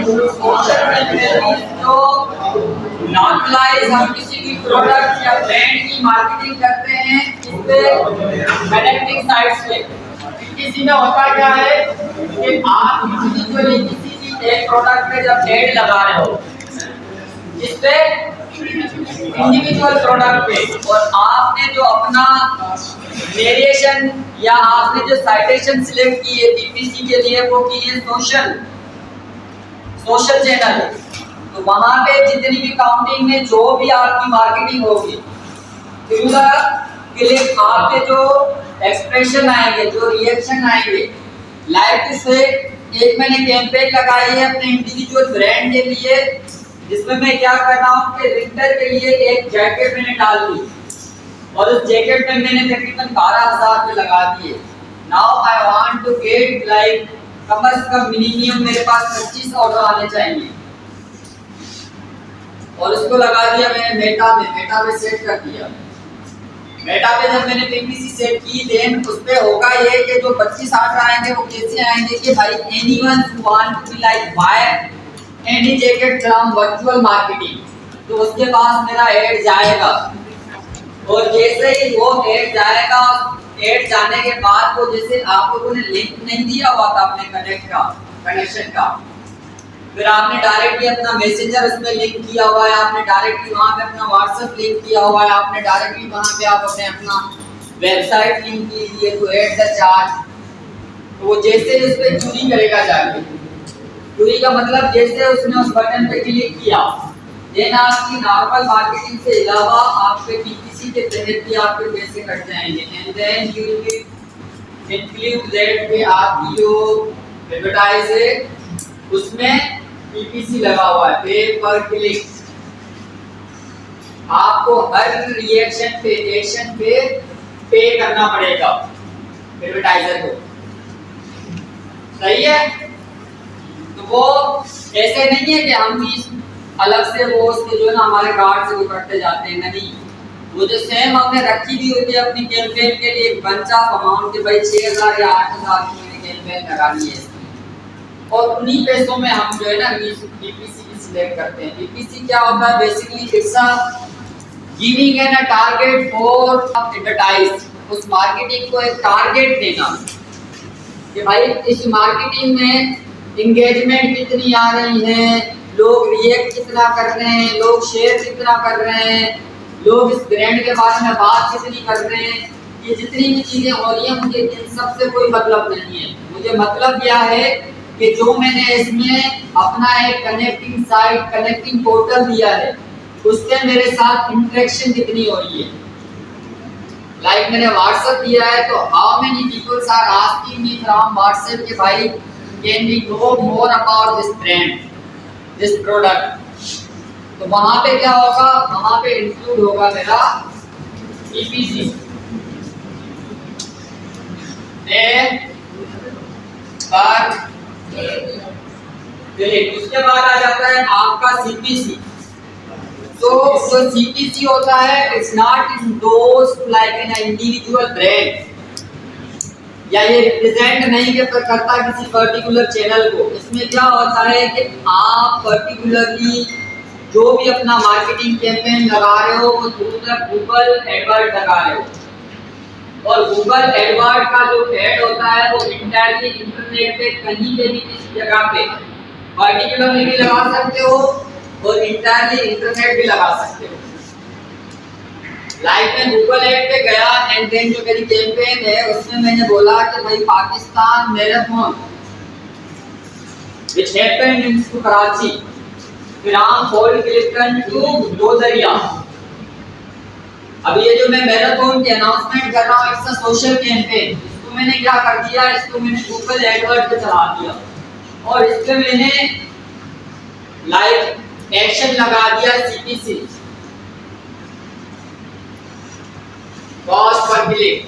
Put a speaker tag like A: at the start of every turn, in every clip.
A: Social campaign जो normalise हम किसी भी प्रोडक्ट या ब्रांड की मार्केटिंग करते हैं इस पे कनेक्टिंग साइट्स पे किसी में होता क्या है कि आप किसी भी एक प्रोडक्ट पे जब एड लगा रहे हो इस पे इंडिविजुअल प्रोडक्ट पे और आपने जो अपना वेरिएशन या आपने जो साइटेशन सिलेक्ट की है पीपीसी के लिए वो की है सोशल चैनल। तो वहां पे जितनी भी काउंटिंग में जो भी आपकी मार्केटिंग होगी क्लिक आपके जो एक्सप्रेशन आएंगे जो रिएक्शन आएंगे लाइक से एक मैंने कैंपेन लगाई है अपने इंडिविजुअल ब्रांड के लिए जिसमें मैं क्या कर रहा हूँ कि विंटर के लिए एक जैकेट मैंने डाल दी और उस जैकेट में मैंने तकरीबन 12,000 रुपये लगा दिए। Now I want to get like कम से कम मिनिमम मेरे पास 25 ऑर्डर आने चाहिए और उसको लगा दिया मैंने मेटा में सेट कर दिया। मेटा पे जब मैंने पीपीसी सेट की देन उस पे होगा ये कि जो 25 ऑर्डर आएंगे वो कैसे आएंगे कि भाई anyone who want to be like buy any jacket from virtual marketing, तो उसके पास मेरा ऐड जाएगा और जैसे ही वो ऐड जाएगा ऐड जाने के बाद वो जैसे आप लोगों ने लिंक नहीं दिया हुआ था अपने कनेक्शन का फिर आपने डायरेक्टली अपना मैसेंजर उसमें लिंक किया हुआ है, आपने डायरेक्टली वहां पे अपना व्हाट्सएप लिंक किया हुआ है, आपने डायरेक्टली वहां पे आप अपने अपना वेबसाइट लिंक कीजिए तो ऐड द चार्ज। तो वो जैसे उस पे क्यूरी करेगा जाके क्यूरी का मतलब जैसे उसने उस बटन पे क्लिक किया देन आपकी नॉर्मल मार्केटिंग से अलावा आपके पीपीसी के तहत भी आपके पैसे कट जाएंगे and then you will include that कि आप जो एडवर्टाइज है उसमें पीपीसी लगा हुआ है पे पर क्लिक। आपको हर रिएक्शन पे एक्शन पे करना पड़ेगा एडवर्टाइजर को, सही है। तो वो ऐसे नहीं है कि हम भी अलग से वो उसके जो है ना हमारे कार्ड से वो करते जाते हैं, नहीं वो जो सेम हमने रखी भी होती है अपनी कैंपेन के लिए एक बंच ऑफ अमाउंट के भाई 6,000 या 8,000 की मैंने कैंपेन लगानी है और उन्हीं पैसों में हम जो है ना पीपीसी की सिलेक्ट करते हैं। पीपीसी क्या होता है basically it's a giving an a target for advertise, उस मार्केटिंग को एक टारगेट देना कि भाई इस मार्केटिंग में एंगेजमेंट कितनी आ रही है, लोग रिएक्ट कितना कर रहे हैं, लोग शेयर कितना कर रहे हैं, लोग इस ब्रांड के बारे में बात कितनी कर रहे हैं, ये जितनी भी चीजें हो रही हैं मुझे इन सब से कोई मतलब नहीं है। मुझे मतलब क्या है कि जो मैंने इसमें अपना एक कनेक्टिंग साइट कनेक्टिंग पोर्टल दिया है उससे मेरे साथ इंटरेक्शन कितनी हो रही है। लाइक मैंने व्हाट्सएप दिया है तो how many peoples are asking me from WhatsApp कि भाई can we know more about this brand this product. तो वहां पे क्या होगा, वहां पे इंक्लूड होगा मेरा पीपीसी पर उसके बाद आ जाता है आपका सीपीसी। तो जो सीपीसी होता है it's not endorsed like an individual brand या ये रिप्रेजेंट नहीं करता किसी पर्टिकुलर चैनल को। इसमें क्या होता है कि आप पर्टिकुलरली जो भी अपना मार्केटिंग कैंपेन लगा रहे हो वो थ्रू द गूगल एडवर्ड लगा रहे हो और गूगल एडवर्ड का जो एड होता है वो इंटायरली इंटरनेट पे कहीं पे भी किसी जगह पे पर्टिकुलरली भी लगा सकते हो और इंटायरली इंटरनेट भी लगा सकते हो। लाइक मैं गूगल एड पे गया एंड देन जो मेरी कैंपेन है उसमें मैंने बोला कि भाई Pakistan marathon which happened in Karachi from fort Clifton to Dodarya. अब ये जो मैं मैराथन की अनाउंसमेंट कर रहा हूँ इट्स अ सोशल कैंपेन। इसको मैंने क्या कर दिया, इसको मैंने गूगल एडवर्ड पे चला दिया और इस पे मैंने लाइक एक्शन लगा दिया सीपीसी कॉस्ट पर क्लिक।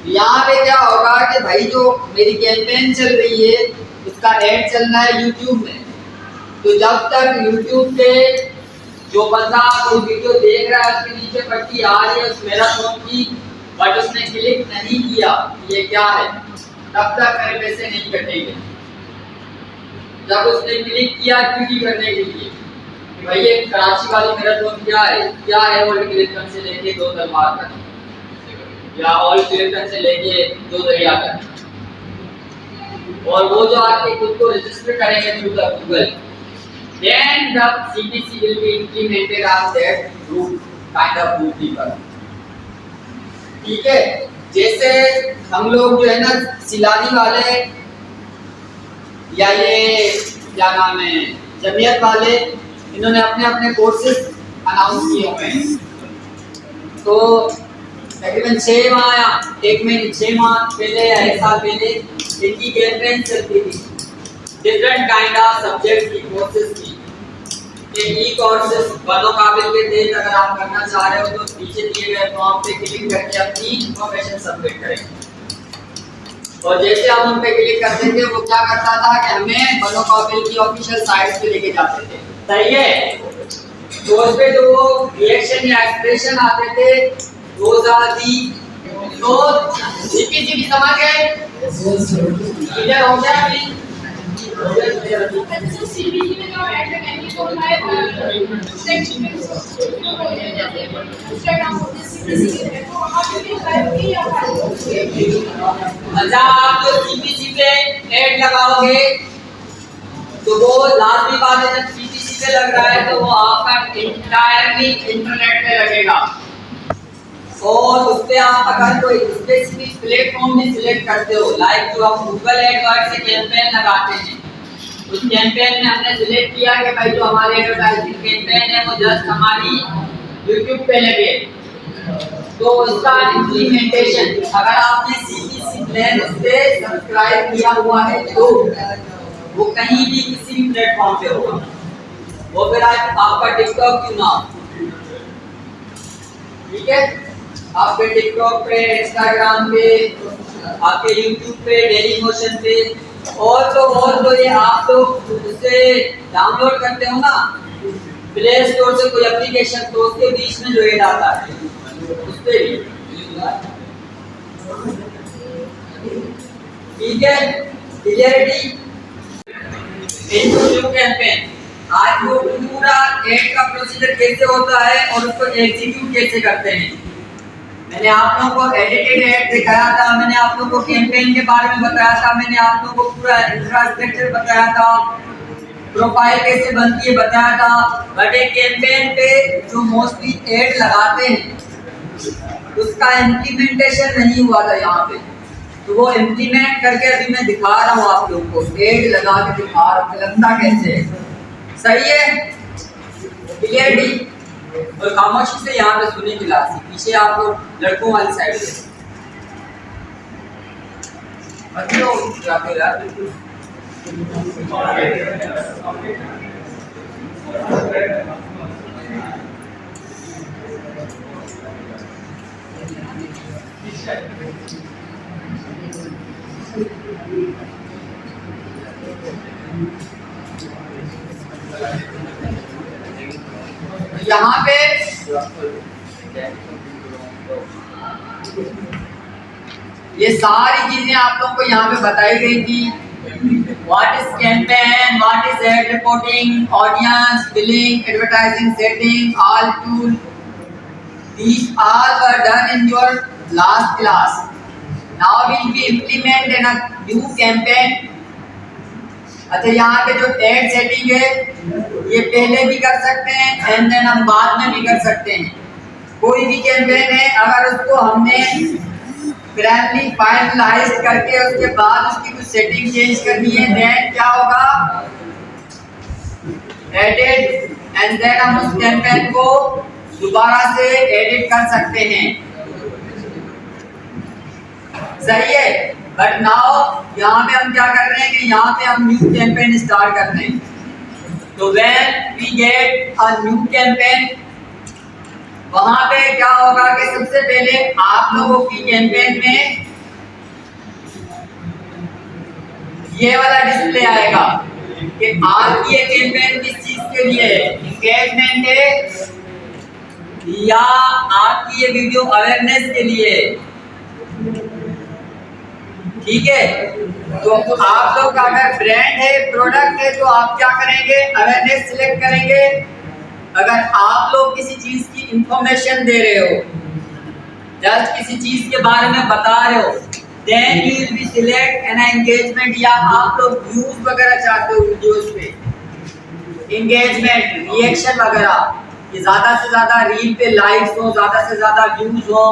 A: यहाँ पे क्या होगा कि भाई जो मेरी कैंपेन चल रही है उसका एड चल रहा है यूट्यूब में, तो जब तक यूट्यूब पे जो बंदा कोई वीडियो देख रहा है उसके नीचे पट्टी आ रही है उस मैराथन की बट उसने क्लिक नहीं किया ये क्या है, तब तक मेरे पैसे नहीं कटेंगे। जब उसने क्लिक किया क्यूटी करने के लिए कि भाई ये कराची वाली मैराथन क्या है वर्ल्ड मैराथन से लेके 2 तलवार तक या ऑल मैराथन से लेके 2 दरिया तक, और वो जो आपके खुद को रजिस्टर करेंगे through the Google, then the CPC will be implemented on that group kind of group people. ठीक है, जैसे हम लोग जो है ना सिलानी वाले या ये क्या नाम है जमीयत वाले, इन्होंने अपने अपने कोर्सेज अनाउंस किए हुए हैं। तो तकरीबन 6 माह या 1 महीने 6 माह पहले या 1 साल पहले इनकी कैंपेन चलती थी डिफरेंट काइंड ऑफ सब्जेक्ट की कोर्सेज की। ये कोर्सेज बनो काबिल के तहत अगर आप करना चाह रहे हो तो नीचे दिए गए फॉर्म पे क्लिक करके अपनी इंफॉर्मेशन सबमिट करें। और जैसे हम उन पे क्लिक करते थे वो क्या करता था कि हमें बनो काबिल की ऑफिशियल साइट पे लेके जाते थे, सही है। तो उस पे जो रिएक्शन या एक्सप्रेशन आते थे वो दी तो सीपीसी समझ गए, क्लियर हो गया प्लीज।
B: सीपीसी में जो ऐड करनी तो है सेक्शन में उसका नाम होता है सीपीसी है, तो वहां पे भी लाइव या
A: अच्छा आप जो सीपीसी पे ऐड लगाओगे तो वो लाजमी बात है, जब सीपीसी पे लग रहा है तो वो आपका इंटायरली इंटरनेट पे लगेगा। और उस पे आप अगर कोई स्पेसिफिक प्लेटफॉर्म भी सिलेक्ट करते हो, लाइक जो हम गूगल एडवर्ड से कैंपेन लगाते हैं, उस कैंपेन में हमने सिलेक्ट किया कि भाई जो हमारे एडवर्टाइजिंग कैंपेन है वो जस्ट हमारी यूट्यूब पे लगे, तो उसका इंप्लीमेंटेशन अगर आपने सीपीसी प्लान से सब्सक्राइब किया हुआ है तो वो कहीं भी किसी भी प्लेटफॉर्म पे होगा। वो फिर आपका टिकटॉक क्यों ना हो, ठीक है, आपके टिकटॉक पे, इंस्टाग्राम पे, आपके यूट्यूब पे, डेली मोशन पे, और तो ये आप लोग उससे डाउनलोड करते हो ना प्ले स्टोर से कोई एप्लीकेशन, तो उसके बीच में जो ऐड आता है उस पे भी, ठीक है। क्लियरिटी इन कैंपेन आज वो पूरा ऐड का प्रोसीजर कैसे होता है और उसको एग्जीक्यूट कैसे करते हैं। मैंने आप लोगों को एडिटेड ऐड दिखाया था, मैंने आप लोगों को कैंपेन के बारे में बताया था, मैंने आप लोगों को पूरा इंफ्रास्ट्रक्चर बताया था, प्रोफाइल कैसे बनती है बताया था। बट एक कैंपेन पे जो मोस्टली ऐड लगाते हैं उसका इम्प्लीमेंटेशन नहीं हुआ था यहाँ पे, तो वो इम्प्लीमेंट करके अभी मैं दिखा रहा हूँ आप लोगों को, ऐड लगा के दिखा रहा हूँ लगता कैसे है, सही है। क्लियरिटी और खामोशी से यहाँ पे सुने की लाजी, पीछे आप लोग लड़कों वाली साइड पे यहाँ पे ये सारी चीजें आप लोगों को यहाँ पे बताई गई थी। What is campaign, what is ad reporting, audience, billing, advertising setting, all tool, these all were done in your last class. Now will be implement in a new campaign. अच्छा यहाँ पे जो एड सेटिंग है ये पहले भी कर सकते हैं एंड देन हम बाद में भी कर सकते हैं। कोई भी कैंपेन है अगर उसको हमने ग्रैंडली फाइनलाइज करके उसके बाद उसकी कुछ सेटिंग चेंज करनी है, देन क्या होगा, एडिट, एंड देन हम उस कैंपेन को दोबारा से एडिट कर सकते हैं, सही है। बट नाउ यहाँ पे हम क्या कर रहे हैं कि यहाँ पे हम न्यू कैंपेन स्टार्ट कर रहे हैं। तो when we get a new campaign, वहां पे क्या होगा कि सबसे पहले आप लोगों की कैंपेन में ये वाला डिस्प्ले आएगा कि आपकी ये कैंपेन किस चीज के लिए है, एंगेजमेंट है या आपकी ये वीडियो अवेयरनेस के लिए है। ठीक है। तो आप लोग का अगर ब्रांड है, प्रोडक्ट है, तो आप क्या करेंगे, अवेयरनेस सिलेक्ट करेंगे। अगर आप लोग किसी चीज की इंफॉर्मेशन दे रहे हो, जस्ट किसी चीज के बारे में बता रहे हो, then you will be select an engagement, या आप लोग व्यूज वगैरह चाहते हो वीडियोस पे, एंगेजमेंट, रिएक्शन वगैरह, कि ज्यादा से ज्यादा रील पे लाइक्स हो, ज्यादा से ज्यादा व्यूज हो,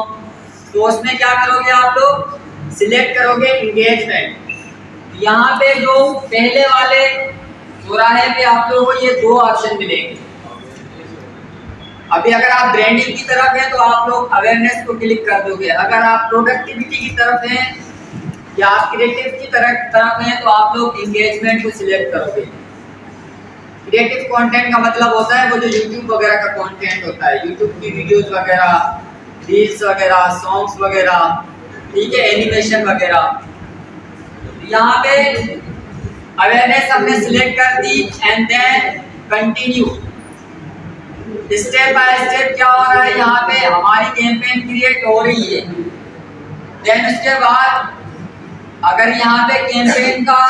A: तो उसमें क्या करोगे आप लोग, सिलेक्ट करोगे एंगेजमेंट। यहाँ पे जो पहले वाले चौराहे पे आप लोगों को ये दो ऑप्शन मिलेंगे। अभी अगर आप ब्रांडिंग की तरफ हैं तो आप लोग अवेयरनेस को क्लिक कर दोगे। अगर आप प्रोडक्टिविटी की तरफ हैं या आप क्रिएटिव की तरफ हैं तो आप लोग एंगेजमेंट को सिलेक्ट करोगे। क्रिएटिव कंटेंट का मतलब होता है वो जो यूट्यूब वगैरह का कंटेंट होता है, यूट्यूब की वीडियोस वगैरह, रील्स वगैरह, सॉन्ग्स वगैरह, ठीक है, एनिमेशन वगैरह। यहाँ पे अवेयरनेस हमने सिलेक्ट कर दी and then continue. Step by step क्या हो रहा है, यहाँ पे हमारी कैंपेन क्रिएट हो रही है। देन उसके बाद अगर यहाँ पे कैंपेन का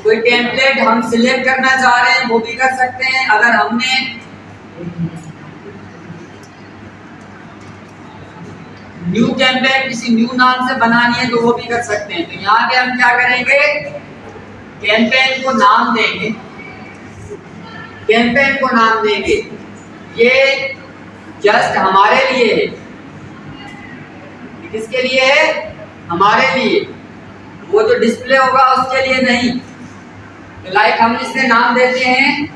A: कोई टेम्पलेट हम सिलेक्ट करना चाह रहे हैं वो भी कर सकते हैं। अगर हमने न्यू कैंपेन किसी न्यू नाम से बनानी है तो वो भी कर सकते हैं। तो यहाँ पे हम क्या करेंगे, कैंपेन को नाम देंगे, कैंपेन को नाम देंगे। ये जस्ट हमारे लिए है, किसके लिए है, हमारे लिए, वो जो डिस्प्ले होगा उसके लिए नहीं। तो लाइक हम इससे नाम देते हैं